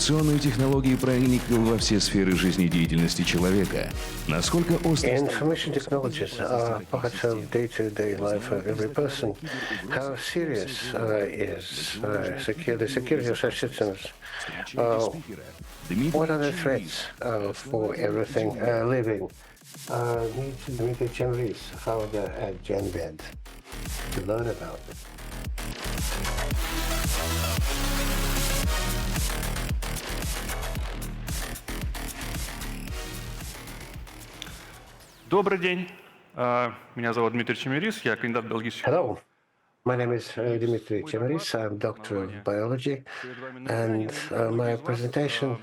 Информационные технологии проникли во все сферы жизнедеятельности человека. Насколько остро... Information technologies are part of day-to-day life of every person. How serious is the security of such systems? What are the threats for everything living? Meet Dmitry Chemeris, founder at GENVED, to learn about it. Добрый день. Меня зовут Дмитрий Чемерис, я кандидат биологических Hello, my name is Dmitry Chemeris. I'm Doctor of Biology, and my presentation,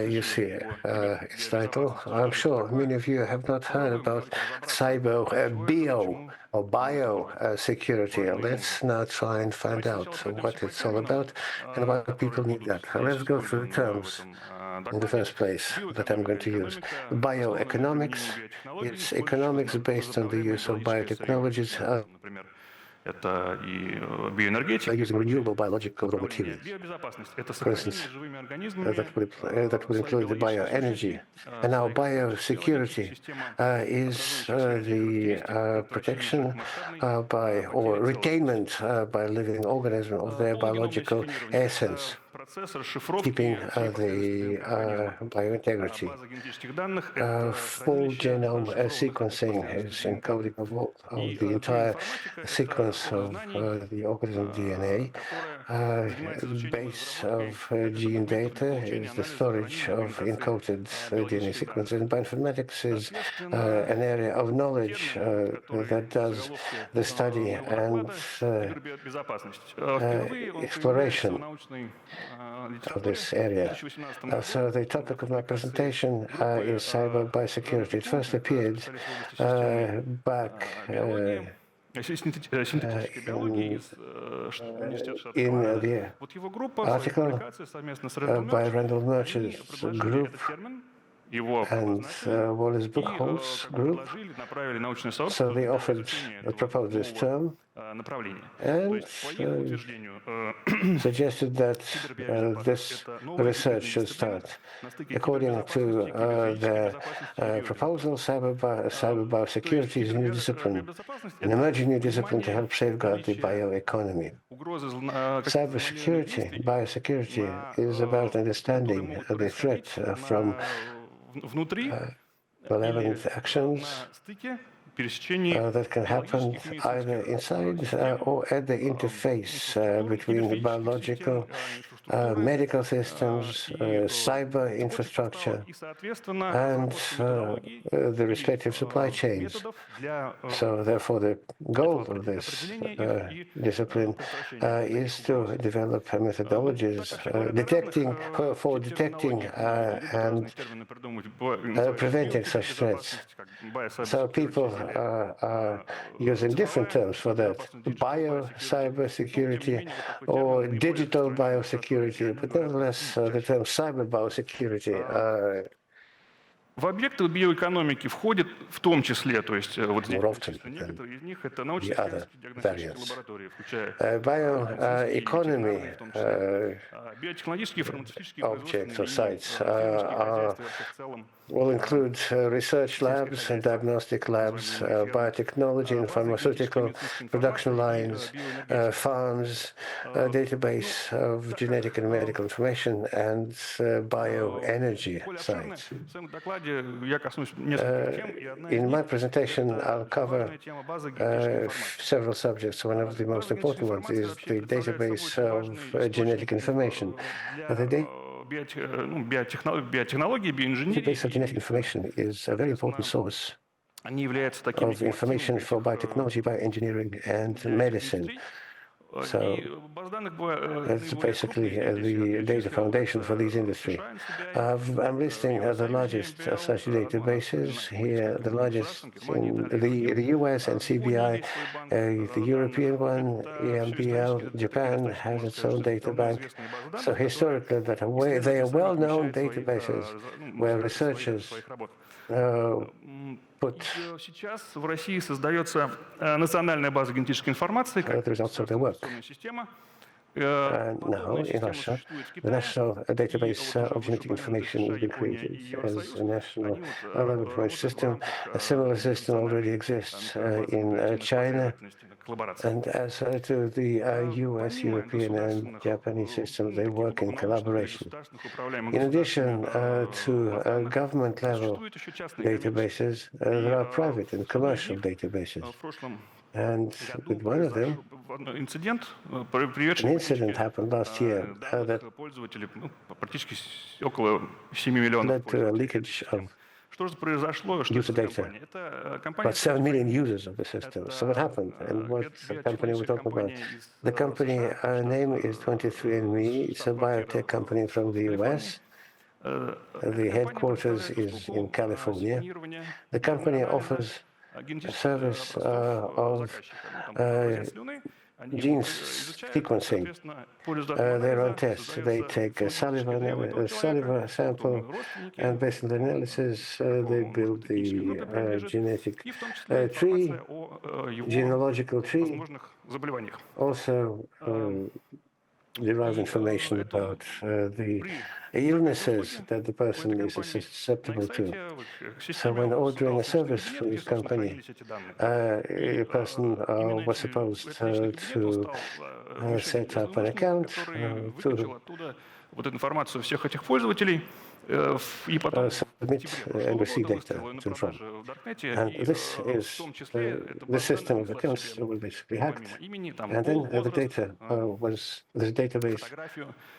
you see its title. I'm sure many of you have not heard about biosecurity. Let's now try and find out what it's all about and why people need that. Let's go through the terms in the first place that I'm going to use. Bioeconomics, it's economics based on the use of biotechnologies, using renewable biological raw materials. For instance, that would include the bioenergy. And now biosecurity is the protection by or retainment by living organism of their biological essence, keeping the biointegrity. Full genome sequencing is encoding of the entire sequence of the organism DNA. Base of gene data is the storage of encoded DNA sequences. And bioinformatics is an area of knowledge that does the study and exploration of this area. So the topic of my presentation is cyber biosecurity. It first appeared back in the article by Randall Murch's group and Wallace Buchholz's group. So they proposed this term and suggested that this research should start. According to their proposal, cyber biosecurity is a new discipline, an emerging new discipline to help safeguard the bioeconomy. Cybersecurity, biosecurity, is about understanding the threat from malevolent actions that can happen either inside or at the interface between biological, medical systems, cyber infrastructure, and the respective supply chains. So therefore, the goal of this discipline is to develop methodologies for detecting and preventing such threats. So people are using different terms for that: cybersecurity or digital biosecurity, but nevertheless the term cyber biosecurity в объекты биоэкономики входит в том числе, то есть вот здесь некоторые из них это научно-диагностические лаборатории, включая bioeconomy биотехнологические, фармацевтические objects or sites will include research labs and diagnostic labs, biotechnology and pharmaceutical production lines, farms, a database of genetic and medical information, and bioenergy sites. In my presentation, I'll cover several subjects. One of the most important ones is the database of genetic information. The database of genetic information is a very important source of information for biotechnology, bioengineering, and medicine. So that's basically the data foundation for these industries. I'm listing the largest such databases here, the largest in the US and CBI, the European one, EMBL. Japan has its own data bank. So historically, they are well-known databases where researchers Сейчас в России создается национальная база генетической информации, как информационная система. Now, in Russia, the National Database of Genetic Information has been created as a national level information system. A similar system already exists in China. And as to the US, European, and Japanese systems, they work in collaboration. In addition to government-level databases, there are private and commercial databases. And with one of them, an incident happened last year that led to a leakage of user data. About 7 million users of the system. So what happened, and what company we're talking about? The company name is 23andMe. It's a biotech company from the US. The headquarters is in California. The company offers a service of gene sequencing. They run tests. They take a saliva sample, and based on the analysis, they build the genetic tree, genealogical tree. Also, derive information about the illnesses that the person is susceptible to. So when ordering a service from this company, a person was supposed to set up an account to submit and receive data to and from. And this is the system of accounts was basically hacked. And then the data this database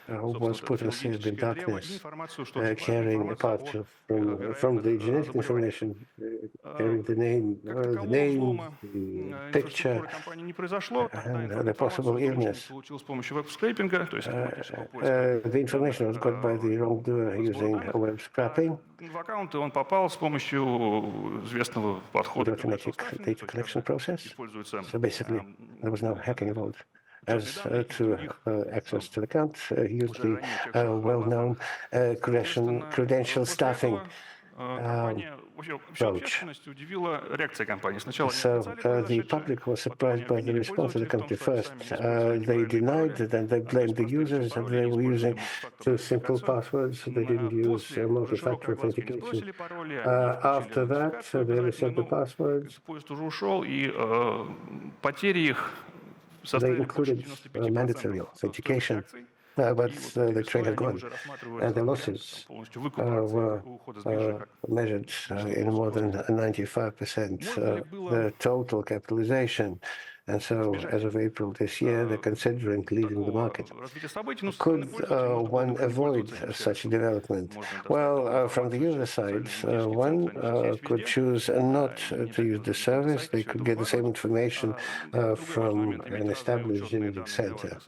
was put in a state of darkness, carrying apart from the genetic information, carrying the name, the picture, and the possible illness. The information was got by the wrongdoer using web scrapping. The automatic data collection process. So basically, there was no hacking involved. As to access to the account, usually well-known credential stuffing approach. So the public was surprised by the response of the company. First, they denied, then they blamed the users that they were using two simple passwords. They didn't use multi-factor authentication. After that, they reset the passwords. They included mandatory authentication. But the train had gone, and the losses were measured in more than 95% the total capitalization. And so, as of April this year, they're considering leaving the market. Could one avoid such a development? Well, from the user side, one could choose not to use the service. They could get the same information from an established genetic center.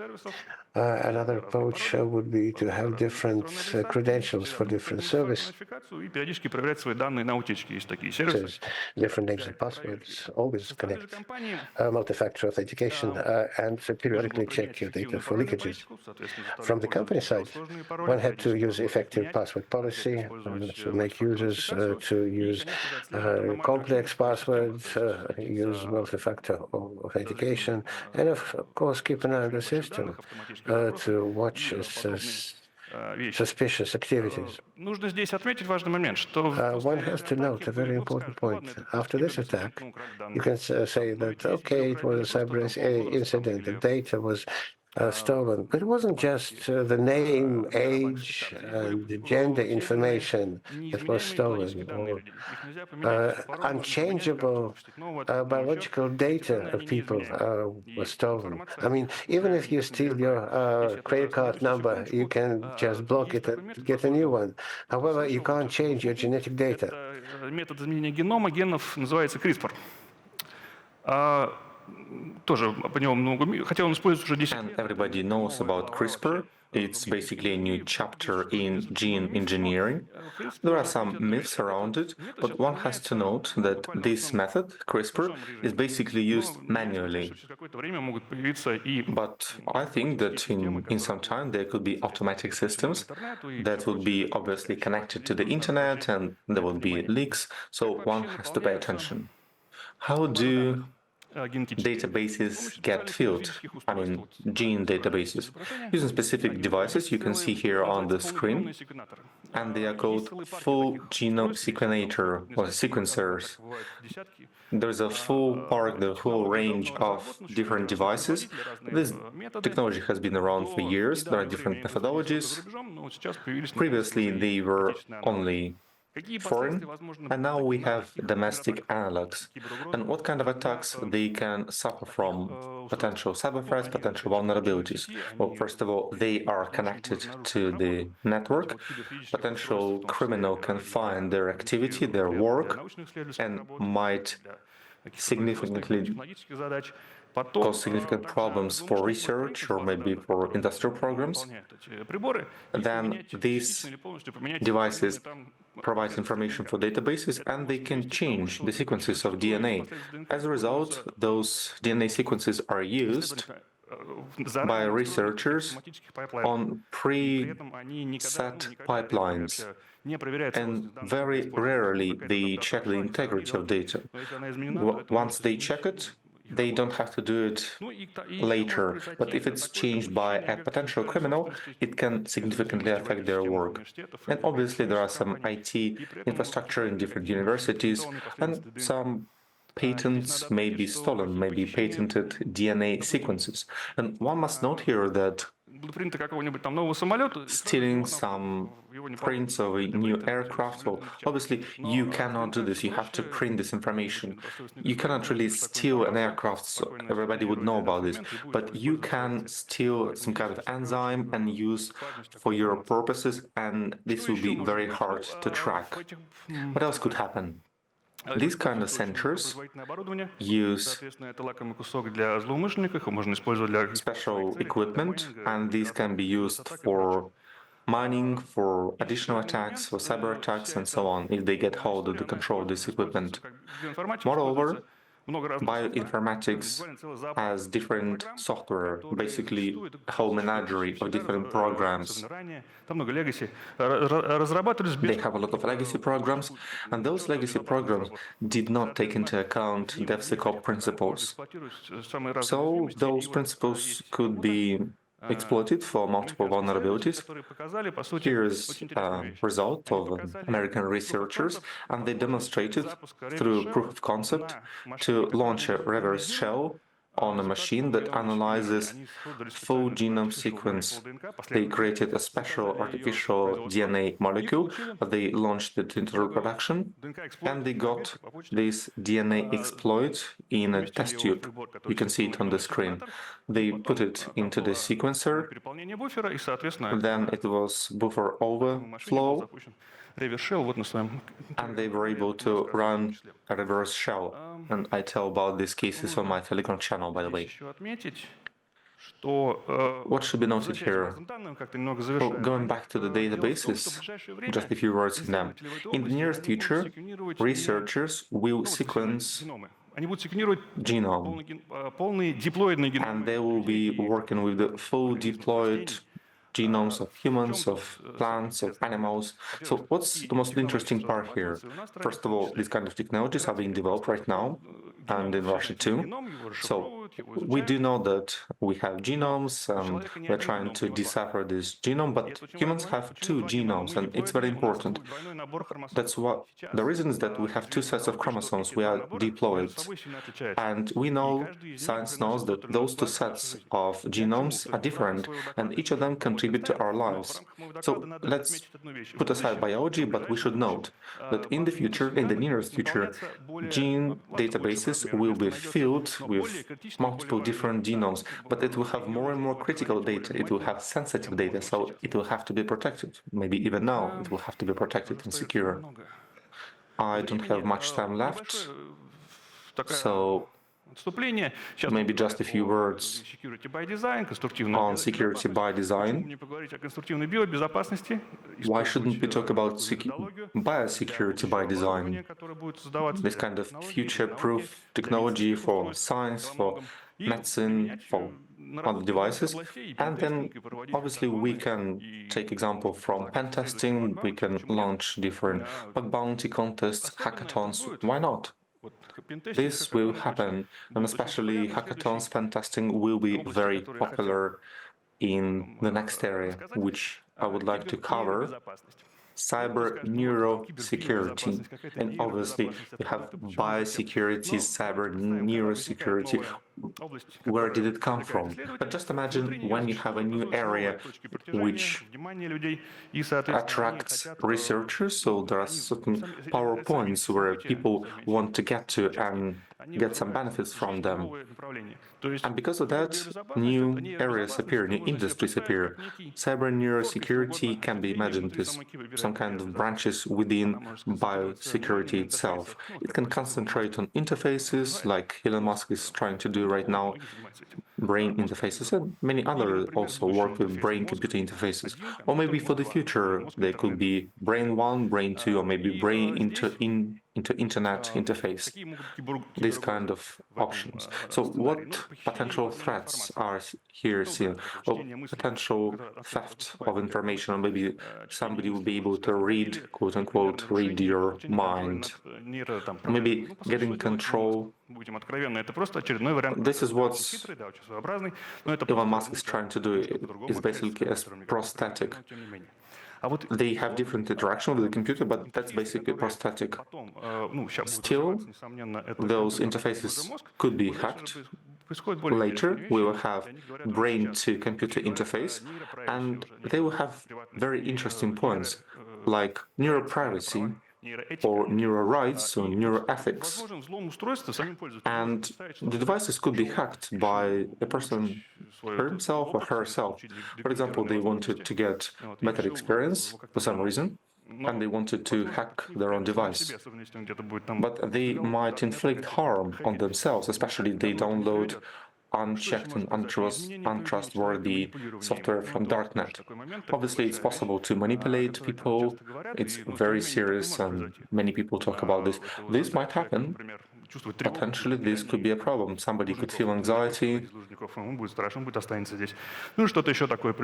Another approach would be to have different credentials for different services. Different names and passwords always connect. Multi-factor authentication and periodically check your data for leakages. From the company side, one had to use effective password policy to make users to use complex passwords, use multi-factor authentication, and of course keep an eye on the system to watch suspicious activities. One has to note a very important point. After this attack, you can say that, okay, it was a cyber incident, the data was stolen. But it wasn't just the name, age, and the gender information that was stolen, or unchangeable biological data of people was stolen. I mean, even if you steal your credit card number, you can just block it and get a new one. However, you can't change your genetic data. Метод изменения генома генов называется CRISPR. Тоже по нему много, хотя он используется уже 10 лет. Everybody knows about CRISPR. It's basically a new chapter in gene engineering. There are some myths around it, but one has to note that this method, CRISPR, is basically used manually. But I think that in some time there could be automatic systems that would be obviously connected to the internet, and there will be leaks, so one has to pay attention. How do databases get filled, I mean gene databases, using specific devices you can see here on the screen, and they are called full genome sequenator or sequencers. There's a full park, the whole range of different devices. This technology has been around for years. There are different methodologies. Previously, they were only foreign, and now we have domestic analogs. And what kind of attacks they can suffer from? Potential cyber threats, potential vulnerabilities. Well, first of all, they are connected to the network. Potential criminal can find their activity, their work, and might significantly cause significant problems for research or maybe for industrial programs. Then these devices provide information for databases and they can change the sequences of DNA. As a result, those DNA sequences are used by researchers on preset pipelines, and very rarely they check the integrity of data. Once they check it, they don't have to do it later, but if it's changed by a potential criminal, it can significantly affect their work. And obviously there are some IT infrastructure in different universities, and some patents may be stolen, may be patented DNA sequences. And one must note here that stealing some prints of a new aircraft, well, obviously you cannot do this, you have to print this information. You cannot really steal an aircraft, so everybody would know about this, but you can steal some kind of enzyme and use for your purposes, and this will be very hard to track. What else could happen? These kind of sensors use special equipment, and these can be used for mining, for additional attacks, for cyber attacks, and so on, if they get hold of the control of this equipment. Moreover, bioinformatics has different software, basically a whole menagerie of different programs. They have a lot of legacy programs, and those legacy programs did not take into account DevSecOps principles. So those principles could be exploited for multiple vulnerabilities. Here is a result of American researchers, and they demonstrated through proof of concept to launch a reverse shell on a machine that analyzes full genome sequence. They created a special artificial DNA molecule, they launched it into production, and they got this DNA exploit in a test tube. You can see it on the screen. They put it into the sequencer, then it was buffer overflow, and they were able to run a reverse shell. And I tell about these cases on my Telegram channel, by the way. What should be noted here? Well, going back to the databases, just a few words in them. In the near future, researchers will sequence genome, and they will be working with the full deployed genomes of humans, of plants, of animals. So what's the most interesting part here? First of all, these kind of technologies are being developed right now, and in Russia too. So we do know that we have genomes, and we're trying to decipher this genome, but humans have two genomes, and it's very important. That's what the reason is that we have two sets of chromosomes. We are diploid, and we know, science knows that those two sets of genomes are different, and each of them contribute to our lives. So let's put aside biology, but we should note that in the future, in the nearest future, gene databases will be filled with multiple different genomes, but it will have more and more critical data. It will have sensitive data, so it will have to be protected. Maybe even now it will have to be protected and secure. I don't have much time left, so maybe just a few words on security by design. Why shouldn't we talk about biosecurity by design? This kind of future-proof technology for science, for medicine, for other devices. And then obviously we can take example from pen testing, we can launch different bug bounty contests, hackathons. Why not? This will happen, and especially hackathons, pen testing will be very popular in the next area, which I would like to cover. Cyber neurosecurity, and obviously you have biosecurity, cyber neurosecurity. Where did it come from? But just imagine when you have a new area which attracts researchers, so there are certain power points where people want to get to and get some benefits from them. And because of that, new areas appear, new industries appear. Cyber neurosecurity can be imagined as some kind of branches within biosecurity itself. It can concentrate on interfaces, like Elon Musk is trying to do right now, brain interfaces, and many others also work with brain-computer interfaces. Or maybe for the future, they could be brain 1, brain 2, or maybe brain into internet interface. These kind of options. So what potential threats are here seen? Well, potential theft of information, or maybe somebody will be able to read, quote-unquote, read your mind. Maybe getting control. This is what Elon Musk is trying to do. Is basically as prosthetic. They have different interaction with the computer, but that's basically prosthetic. Still, those interfaces could be hacked. Later, we will have brain-to-computer interface, and they will have very interesting points, like neuroprivacy, or neuro rights, or neuroethics. And the devices could be hacked by a person himself or herself. For example, they wanted to get better experience for some reason, and they wanted to hack their own device. But they might inflict harm on themselves, especially if they download unchecked and untrustworthy software from darknet. Obviously, it's possible to manipulate people. It's very serious, and many people talk about this. This might happen. Potentially, this could be a problem. Somebody could feel anxiety.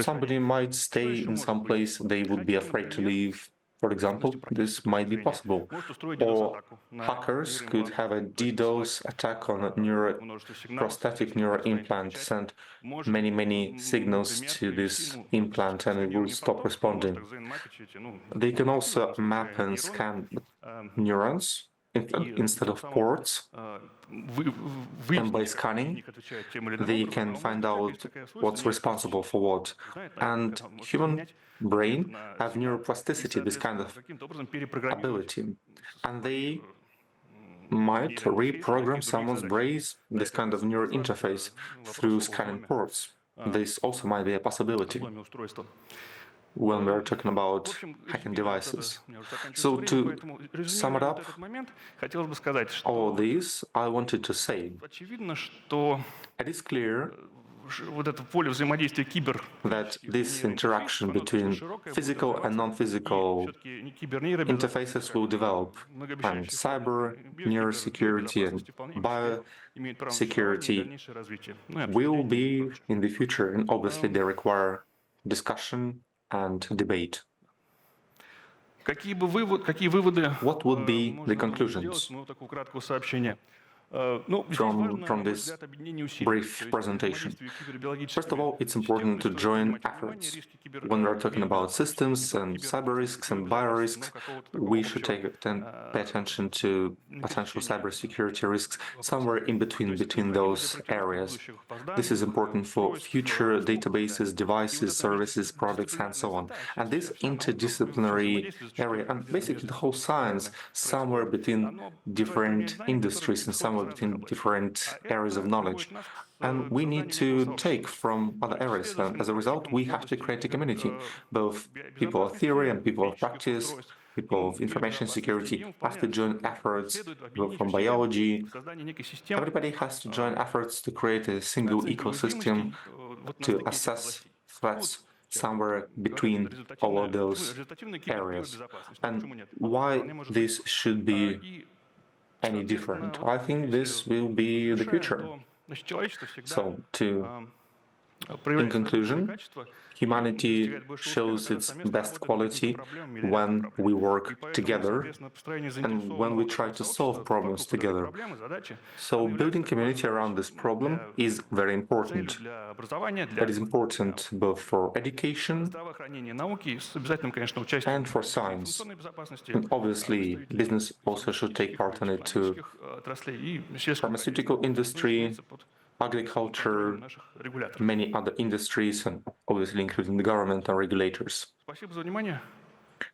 Somebody might stay in some place they would be afraid to leave. For example, this might be possible. Or hackers could have a DDoS attack on a prosthetic neural implant, send many signals to this implant, and it will stop responding. They can also map and scan neurons instead of ports, and by scanning, they can find out what's responsible for what. And human brain have neuroplasticity, this kind of ability, and they might reprogram someone's brain, this kind of neural interface, through scanning ports. This also might be a possibility when we're talking about hacking devices. So to sum it up, all this I wanted to say, it is clear that this interaction between physical and non-physical interfaces will develop, and cyber neurosecurity and biosecurity will be in the future, and obviously they require discussion and debate. What would be the conclusions from this brief presentation? First of all, it's important to join efforts. When we're talking about systems and cyber risks and bio risks, we should pay attention to potential cybersecurity risks somewhere in between those areas. This is important for future databases, devices, services, products, and so on. And this interdisciplinary area, and basically the whole science, somewhere between different industries and somewhere between different areas of knowledge. And we need to take from other areas. And as a result, we have to create a community, both people of theory and people of practice, people of information security have to join efforts, people from biology. Everybody has to join efforts to create a single ecosystem to assess threats somewhere between all of those areas. And why this should be any different? I think this will be the future. So to In conclusion, humanity shows its best quality when we work together and when we try to solve problems together. So building community around this problem is very important. That is important both for education and for science. And obviously, business also should take part in it too. Pharmaceutical industry, agriculture, many other industries, and obviously including the government and regulators.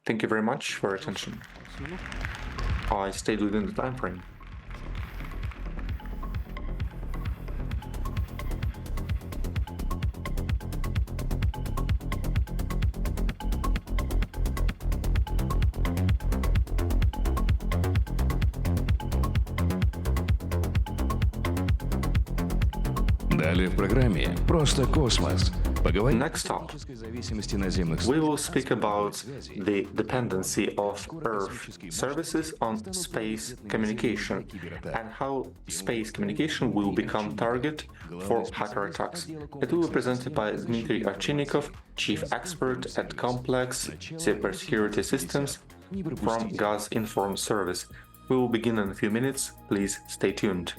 Thank you very much for your attention. I stayed within the time frame. Далее в программе «Просто космос». Поговорим Next up, о зависимости наземных we will speak about the dependency of Earth services on space communication and how space communication will become target for hacker attacks. It will be presented by Dmitry Chemeris, chief expert at Complex Cybersecurity Systems from Gaz Inform Service. We will begin in a few minutes. Please stay tuned.